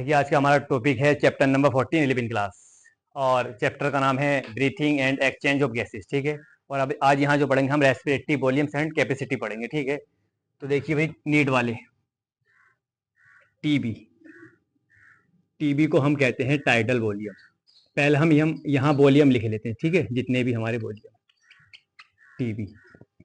देखिए आज का हमारा टॉपिक है चैप्टर नंबर 14 11 क्लास और चैप्टर का नाम है breathing and exchange of gases. ठीक है, और अब आज यहाँ जो पढ़ेंगे हम रेस्पिरेटरी वॉल्यूम्स एंड कैपेसिटी पढ़ेंगे। ठीक है, तो देखिए भाई नीट वाले टीबी टीबी को हम कहते हैं टाइडल वॉल्यूम। पहले हम यहाँ वॉल्यूम लिख लेते हैं। ठीक है, जितने भी हमारे वॉल्यूम टीबी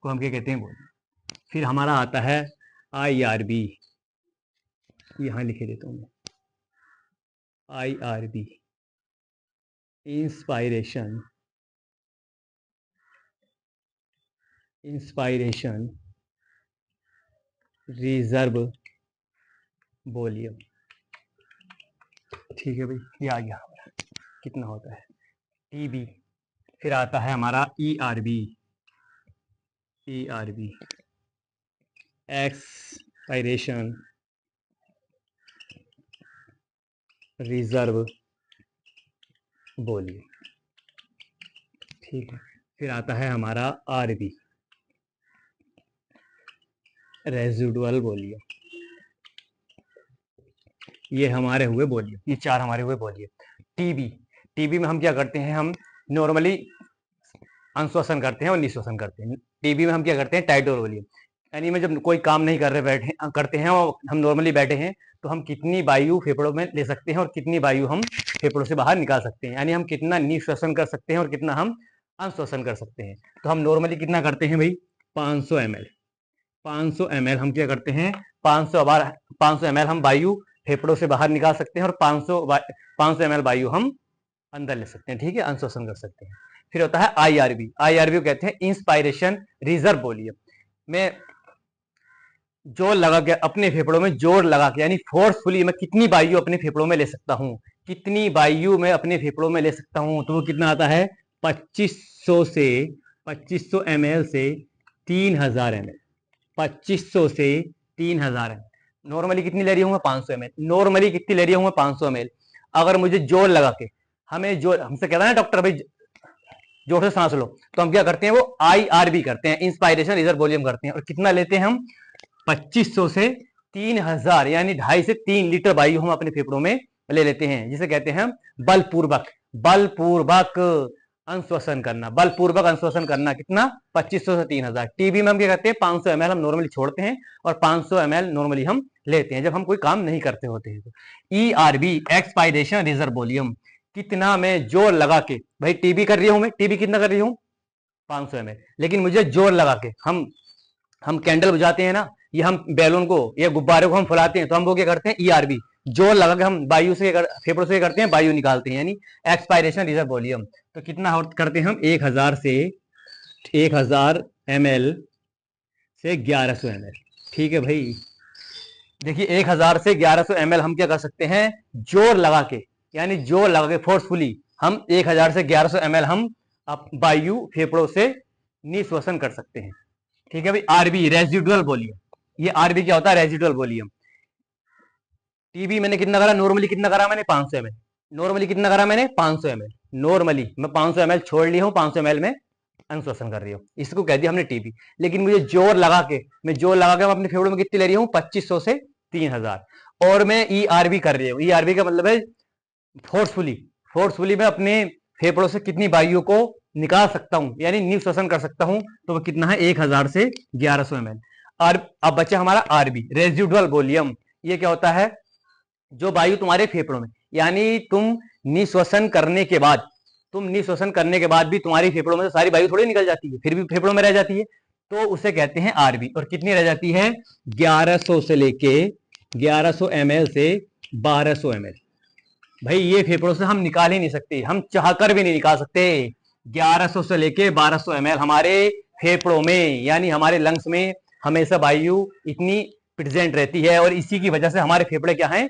को हम क्या कहते हैं वॉल्यूम। फिर हमारा आता है IRB, यहाँ लिखे देता हूँ मैं IRB इंस्पायरेशन रिजर्व वॉल्यूम। ठीक है भाई, ये आ गया कितना होता है टीबी। फिर आता है हमारा ERB एक्सपायरेशन रिजर्व वॉल्यूम। ठीक है, फिर आता है हमारा RB रेजिडुअल वॉल्यूम। ये हमारे हुए वॉल्यूम, ये चार हमारे हुए वॉल्यूम। टीबी में हम क्या करते हैं, हम नॉर्मली अंश्वसन करते हैं और निश्वसन करते हैं। टीबी में हम क्या करते हैं टाइडल वॉल्यूम, यानी में जब कोई काम नहीं कर रहे बैठे करते हैं और हम नॉर्मली बैठे हैं तो हम कितनी वायु फेफड़ों में ले सकते हैं और कितनी वायु हम फेफड़ों से बाहर निकाल सकते हैं, यानी हम कितना निश्वसन कर सकते हैं और कितना हम अंश्वसन कर सकते हैं। तो हम नॉर्मली कितना करते हैं भाई 500 ml हम क्या करते हैं 500 ml हम वायु फेफड़ों से बाहर निकाल सकते हैं और 500 ml वायु हम अंदर ले सकते हैं। ठीक है, अंश्वसन कर सकते हैं। फिर होता है IRB को कहते हैं इंस्पायरेशन रिजर्व वॉल्यूम। मैं जोर लगा के अपने फेफड़ों में जोर लगा के यानी फोर्सफुली मैं कितनी वायु अपने फेफड़ों में ले सकता हूँ, कितनी वायु मैं अपने फेफड़ों में ले सकता हूँ, तो वो कितना आता है 2500 ml से 3000 ml। 2500 से 3000 ml। नॉर्मली कितनी ले रही हूँ मैं 500 ml। नॉर्मली कितनी ले रही हूँ मैं 500 ml। अगर मुझे जोर लगा के हमें जोर, हमसे कहता है ना डॉक्टर भाई जोर से सांस लो, तो हम क्या करते हैं वो IRB करते हैं, इंस्पायरेशन रिजर्व वॉल्यूम करते हैं। और कितना लेते हैं हम 2500 से 3000, यानी 2.5 से 3 लीटर वायु हम अपने फेफड़ों में ले लेते हैं, जिसे कहते हैं बलपूर्वक अंश्वसन करना। बलपूर्वक अंश्वसन करना कितना 2500 से 3000। टीबी में हम क्या करते हैं 500 ml हम नॉर्मली छोड़ते हैं और 500 ml नॉर्मली हम लेते हैं जब हम कोई काम नहीं करते होते हैं। तो ERB एक्सपायरेशन रिजर्व वॉल्यूम, कितना मैं जोर लगा के, भाई टीबी कर रही हूं मैं, टीबी कितना कर रही हूं 500 ml, लेकिन मुझे जोर लगा के हम कैंडल बुझाते हैं ना, ये हम बैलून को या गुब्बारे को हम फुलाते हैं, तो हम वो क्या करते हैं ERB जोर लगा के हम वायु से फेफड़ों से करते हैं वायु निकालते हैं, यानी एक्सपायरेशन रिजर्व वॉल्यूम। तो कितना करते हैं हम 1000 ml से 1100 ml। ठीक है भाई, देखिए 1000 से 1100 ml हम क्या कर सकते हैं जोर लगा के, यानी जोर लगा के फोर्सफुली हम 1000 से 1100 ml हम वायु फेफड़ों से निश्वसन कर सकते हैं। ठीक है भाई, RB रेजिडुअल वॉल्यूम। ये RB क्या होता है रेजिडुअल वॉल्यूम। टीबी मैंने कितना करा, नॉर्मली कितना करा मैंने 500 ml। नॉर्मली कितना करा मैंने 500 ml। नॉर्मली मैं 500 ml छोड़ ली हूं, 500 ml में अंश्वसन कर रही हूँ, इसको कह दिया हमने टीबी। लेकिन मुझे जोर लगा के मैं अपने फेफड़ों में कितनी ले रही हूँ 2500 से 3000, और मैं ERB कर रही हूँ। ERB का मतलब है फोर्सफुली मैं अपने फेफड़ों से कितनी वायु को निकाल सकता हूं, यानी निश्वसन कर सकता हूं, तो वो कितना है 1000 से 1100 ml। और अब बचा हमारा RB रेजिडुअल वॉल्यूम। ये क्या होता है, जो वायु तुम्हारे फेफड़ों में, यानी तुम निश्वसन करने के बाद भी तुम्हारी फेफड़ों में से सारी वायु थोड़ी निकल जाती है, फिर भी फेफड़ों में रह जाती है, तो उसे कहते हैं RB। और कितनी रह जाती है 1100 से लेके 1100 ml से 1200 ml। भाई ये फेफड़ों से हम निकाल ही नहीं सकते, हम चाहकर भी नहीं निकाल सकते। 1100 से लेके 1200 ml हमारे फेफड़ों में, यानी हमारे लंग्स में हमेशा वायु इतनी प्रेजेंट रहती है, और इसी की वजह से हमारे फेफड़े क्या हैं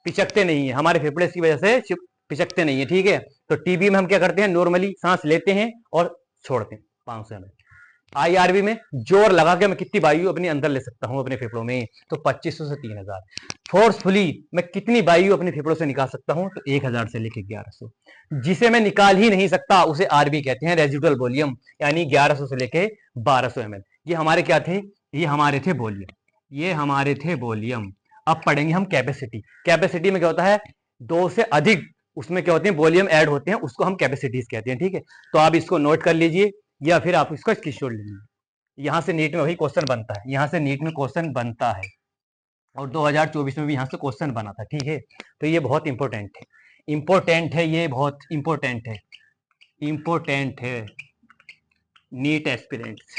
पिचकते नहीं है, हमारे फेफड़े इसकी वजह से पिचकते नहीं है। ठीक है, तो टीबी में हम क्या करते हैं नॉर्मली सांस लेते हैं और छोड़ते हैं 500 ml। IRB में जोर लगा के मैं कितनी वायु अपने अंदर ले सकता हूं अपने फेफड़ों में, तो 2500 से 3000। फोर्सफुली मैं कितनी वायु अपने फेफड़ों से निकाल सकता हूं, तो 1000 से लेके 1100। जिसे मैं निकाल ही नहीं सकता उसे RB कहते हैं रेजिडुअल वॉल्यूम, यानी 1100 से लेके 1200 ml। ये हमारे क्या थे, ये हमारे थे वॉल्यूम। अब पढ़ेंगे हम कैपेसिटी। कैपेसिटी में क्या होता है, 2 से अधिक उसमें क्या होते हैं, वॉल्यूम ऐड होते हैं, उसको हम कैपेसिटीज कहते हैं। ठीक है, तो आप इसको नोट कर लीजिए या फिर आप इसको स्क्रीनशॉट ले लीजिए। यहाँ से नीट में वही क्वेश्चन बनता है, यहाँ से नीट में क्वेश्चन बनता है और 2024 में भी यहाँ से क्वेश्चन बना था। ठीक है, तो ये बहुत इंपॉर्टेंट है, इंपॉर्टेंट है, ये बहुत इंपॉर्टेंट है, इंपॉर्टेंट है। NEET aspirants,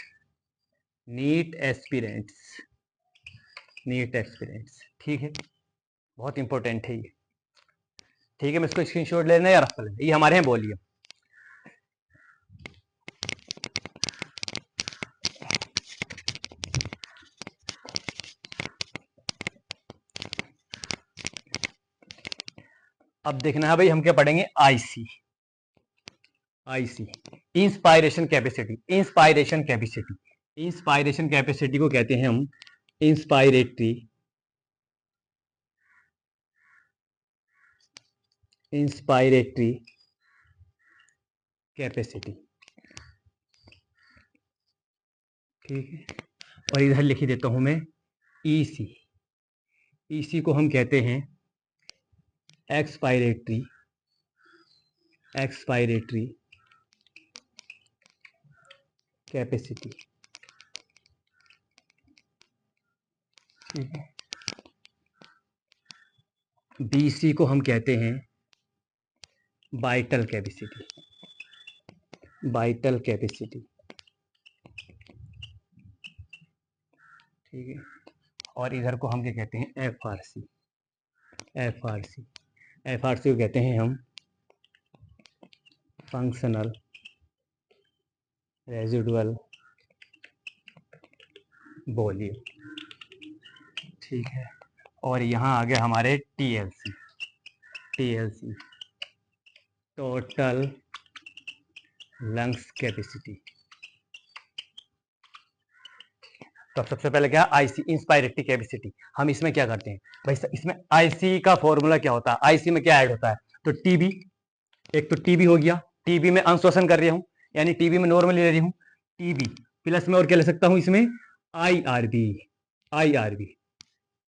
NEET aspirants, NEET aspirants, ठीक है, बहुत इंपॉर्टेंट है ये। ठीक है, मैं इसको स्क्रीनशॉट लेना या रख लेना, ये हमारे हैं वॉल्यूम। अब देखना है भाई, हम क्या पढ़ेंगे, IC. IC, inspiration capacity. Inspiration capacity, inspiration capacity को कहते हैं हम इंस्पायरेटरी, इंस्पायरेटरी कैपेसिटी। ठीक है, और इधर लिख ही देता हूं मैं ईसी। ईसी को हम कहते हैं एक्सपायरेटरी, एक्सपायरेटरी कैपेसिटी। ठीक है, बीसी को हम कहते हैं वाइटल कैपेसिटी, वाइटल कैपेसिटी। ठीक है, और इधर को हम क्या कहते हैं, एफआरसी, एफआरसी, एफआरसी को कहते हैं हम फंक्शनल रेजिडुअल वॉल्यूम। ठीक है, और यहाँ आ गया हमारे TLC, TLC total lungs capacity. तो सबसे पहले क्या, आईसी, इंस्पायरेटरी कैपेसिटी। हम इसमें क्या करते हैं भाई, इसमें आईसी का फॉर्मूला क्या होता है, आईसी में क्या ऐड होता है, तो टीबी, एक तो टीबी हो गया, टीबी में अंशोषण कर रही हूँ, यानी टीबी में नॉर्मली ले रही हूँ, टीबी प्लस में और क्या ले सकता हूँ इसमें, IRB, IRB,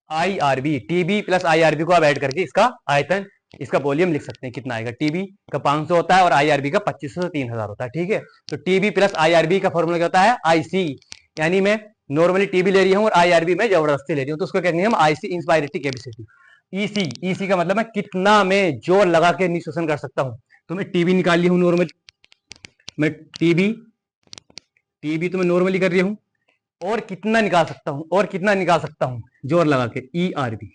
IRB, TV plus IRB को आप ऐड करके इसका आयतन, इसका वॉल्यूम लिख सकते हैं, कितना आएगा, टीबी का 500 होता है और आईआरबी का 2500 से 3000 होता है। ठीक है, तो टीबी प्लस आईआरबी का फॉर्मूला क्या होता है, आईसी, यानी मैं नॉर्मली टीबी ले रही हूँ और आईआरबी में जबरदस्ती ले रही हूँ, तो उसको कहते हैं हम IC, inspiratory capacity. EC, EC का मतलब मैं कितना मैं जोर लगा के निःशोषण कर सकता हूँ, तो मैं टीबी निकाल ली हूँ नॉर्मली, मैं टीबी, टीबी तो मैं नॉर्मली कर रही हूँ, और कितना निकाल सकता हूँ, और कितना निकाल सकता हूँ जोर लगा के, ईआरबी,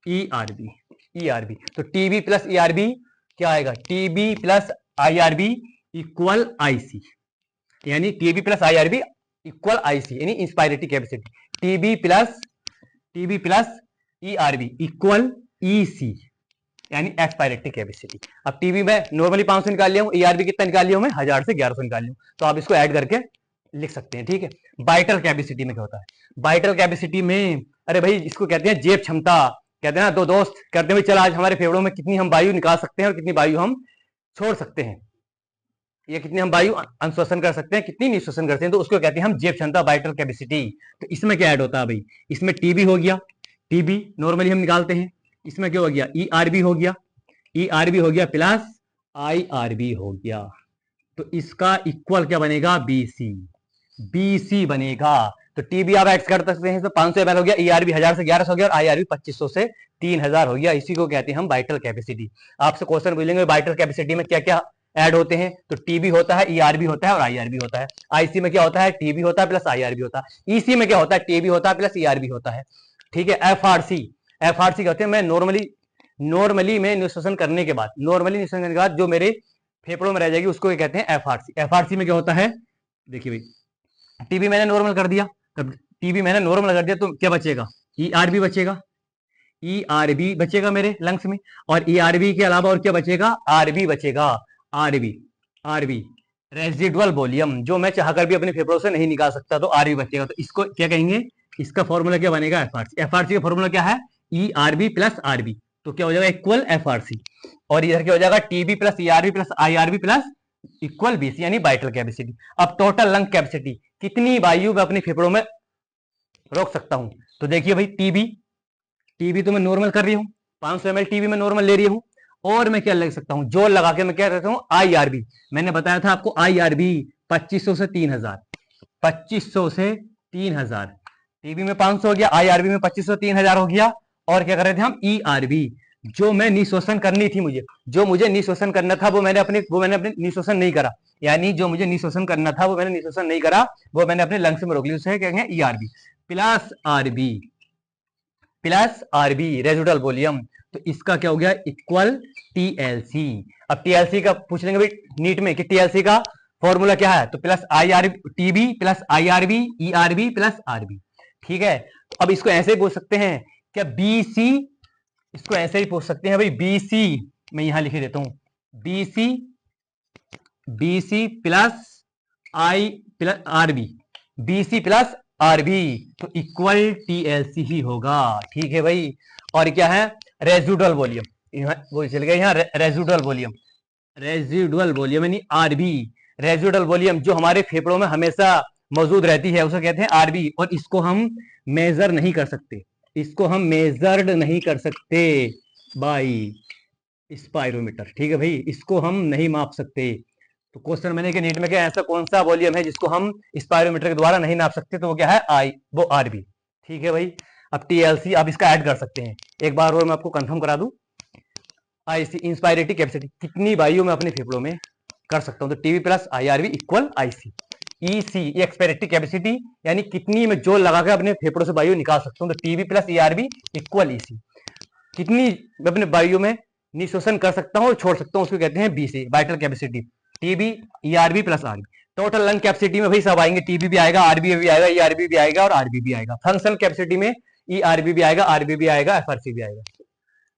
ईआरबी, ईआरबी। तो टीबी प्लस ईआरबी क्या आएगा, TV plus IRV equal IC, यानी TV plus IRV equal IC, यानी inspiratory capacity. TV plus ERV equal EC, यानी एक्सपायरेटरी कैपेसिटी। अब टीबी में नॉर्मली 500 निकाल लिया हूं, ईआरबी कितना निकाल लिया हूं मैं, 1000 से 1100 निकाल लिया हूं, तो आप इसको ऐड करके लिख सकते हैं। ठीक है, वाइटल कैपेसिटी में क्या होता है, वाइटल कैपेसिटी में, अरे भाई इसको कहते हैं जेब क्षमता, कहते हैं ना, दो दोस्त कहते हैं चल आज हमारे फेफड़ों में कितनी हम वायु निकाल सकते हैं और कितनी वायु हम छोड़ सकते हैं, या कितनी हम वायु अंशोषण कर सकते हैं, कितनी निःशोषण करते हैं, तो उसको कहते हैं हम जेब क्षमता, वाइटल कैपेसिटी। तो इसमें क्या ऐड होता है भाई, इसमें टीबी हो गया, टीबी नॉर्मली हम निकालते हैं, इसमें क्या हो गया, ईआरबी हो गया, ईआरबी हो गया प्लस आईआरबी हो गया, तो इसका इक्वल क्या बनेगा, बीसी, बीसी बनेगा। तो टीबी आप ऐड कर सकते हैं, तो 500 ml हो गया, ईआरबी 1000 से 1100 हो गया और आईआरबी 2500 से 3000 हो गया, इसी को कहते हैं हम वाइटल कैपेसिटी। आपसे क्वेश्चन पूछेंगे वाइटल कैपेसिटी में क्या क्या ऐड होते हैं, तो टीबी होता है, ईआरबी होता है और आईआरबी होता है। आईसी में क्या होता है, टीबी होता है प्लस आईआरबी होता है। ईसी में क्या होता है, टीबी होता है प्लस ईआरबी होता है। ठीक है, एफआरसी, एफआरसी कहते हैं मैं नॉर्मली में निःशोषण करने के बाद, नॉर्मली निःशोषण करने के बाद जो मेरे फेफड़ों में रह जाएगी उसको कहते हैं एफआरसी। एफआरसी में क्या होता है, देखिए भाई टीबी मैंने नॉर्मल कर दिया, तब टीबी मैंने नॉर्मल कर दिया तो क्या बचेगा, ईआरबी बचेगा, ईआरबी बचेगा मेरे लंग्स में, और ईआरबी के अलावा और क्या बचेगा, आरबी बचेगा, आरबी, आरबी रेजिडुअल वॉल्यूम, जो मैं चाहकर भी अपने फेफड़ों से नहीं निकाल सकता, तो आरबी बचेगा। तो इसको क्या कहेंगे, इसका फॉर्मूला क्या बनेगा, एफआरसी। एफआरसी का फॉर्मूला क्या है, ईआरबी प्लस आरबी, तो क्या हो जाएगा इक्वल एफआरसी, और इधर क्या हो जाएगा, TB plus ERB plus IRB plus equal BC, यानी वाइटल कैपेसिटी। अब टोटल लंग कैपेसिटी, कितनी वायु मैं अपने फेफड़ों में रोक सकता हूं, तो देखिए भाई टीबी टीबी तो मैं नॉर्मल कर रही हूँ, 500 ml टीबी में नॉर्मल ले रही हूँ। और मैं क्या लग सकता हूँ, जोड़ लगा के मैं क्या रहता हूँ, आईआरबी। मैंने बताया था आपको आईआरबी 2500 से 3000, 2500 से 3000। टीबी में 500 हो गया, आईआरबी में 2500 3000 हो गया। और क्या कर रहे थे हम, ईआरबी, जो मैं निशोषण करनी थी, मुझे निशोषण करना था, वो मैंने अपने निशोषण नहीं करा। यानी जो मुझे निशोषण करना था वो मैंने निशोषण नहीं करा, वो मैंने अपने लंग्स में रोक लिया। उसे क्या कहेंगे, ERV plus RV residual volume. तो इसका क्या हो गया, इक्वल टीएलसी। अब टीएलसी का पूछ लेंगे भाई नीट में कि टीएलसी का फॉर्मूला क्या है, तो plus IRV, TV plus IRV, ERV plus RV. ठीक है, तो अब इसको ऐसे ही बोल सकते हैं क्या, बीसी, इसको ऐसे ही पूछ सकते हैं भाई, बीसी, मैं यहां लिख देता हूं, VC plus I plus RV, VC plus RV, तो इक्वल टीएलसी ही होगा। ठीक है भाई। और क्या है, रेजिडुअल वॉल्यूम, वो चल गया यहाँ, रेजिडुअल वॉल्यूम यानी आरबी। रेजिडुअल वॉल्यूम जो हमारे फेफड़ों में हमेशा मौजूद रहती है उसे कहते हैं आरबी। और इसको हम मेजर नहीं कर सकते, इसको हम मेजर्ड नहीं कर सकते बाई स्पायरोमीटर। ठीक है भाई, इसको हम नहीं माप सकते। तो क्वेश्चन मैंने कि नीट में क्या, ऐसा कौन सा वॉल्यूम है जिसको हम स्पायरोमीटर के द्वारा नहीं नाप सकते, तो वो क्या है, वो आरबी। ठीक है भाई। अब टीएलसी आप इसका ऐड कर सकते हैं, एक बार और मैं आपको कंफर्म करा दूं, आईसी इंस्पायरेटरी कैपेसिटी, कितनी वायु मैं अपने फेफड़ों में कर सकता हूं, तो TV plus IRV equal IC. EC expiratory capacity, यानी कितनी मैं जोर लगा के अपने फेफड़ों से वायु निकाल सकता हूं, तो TV plus ERV equal EC. कितनी मैं अपने वायु में निशोषण कर सकता हूं और छोड़ सकता हूं, उसको कहते हैं VC, vital capacity. TV, ERV plus RV. Total lung capacity में भाई सब आएंगे, टीबी भी आएगा, आरबी भी आएगा, ईआरबी भी आएगा और आरबी भी आएगा। फंक्शनल कैपेसिटी में ईआरबी भी आएगा, आरबी भी आएगा, एफआरसी भी आएगा।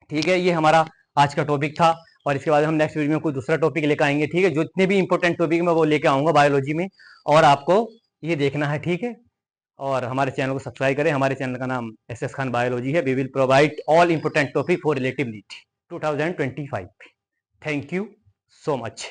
ठीक है, ये हमारा आज का टॉपिक था। और इसके बाद हम नेक्स्ट वीडियो में कोई दूसरा टॉपिक लेकर आएंगे। ठीक है, जो जितने भी इंपॉर्टेंट टॉपिक मैं वो लेकर आऊंगा बायोलॉजी में, और आपको ये देखना है। ठीक है, और हमारे चैनल को सब्सक्राइब करें। हमारे चैनल का नाम एस खान बायोलॉजी है। We will provide all important topic for relative NEET 2025। Thank you so much.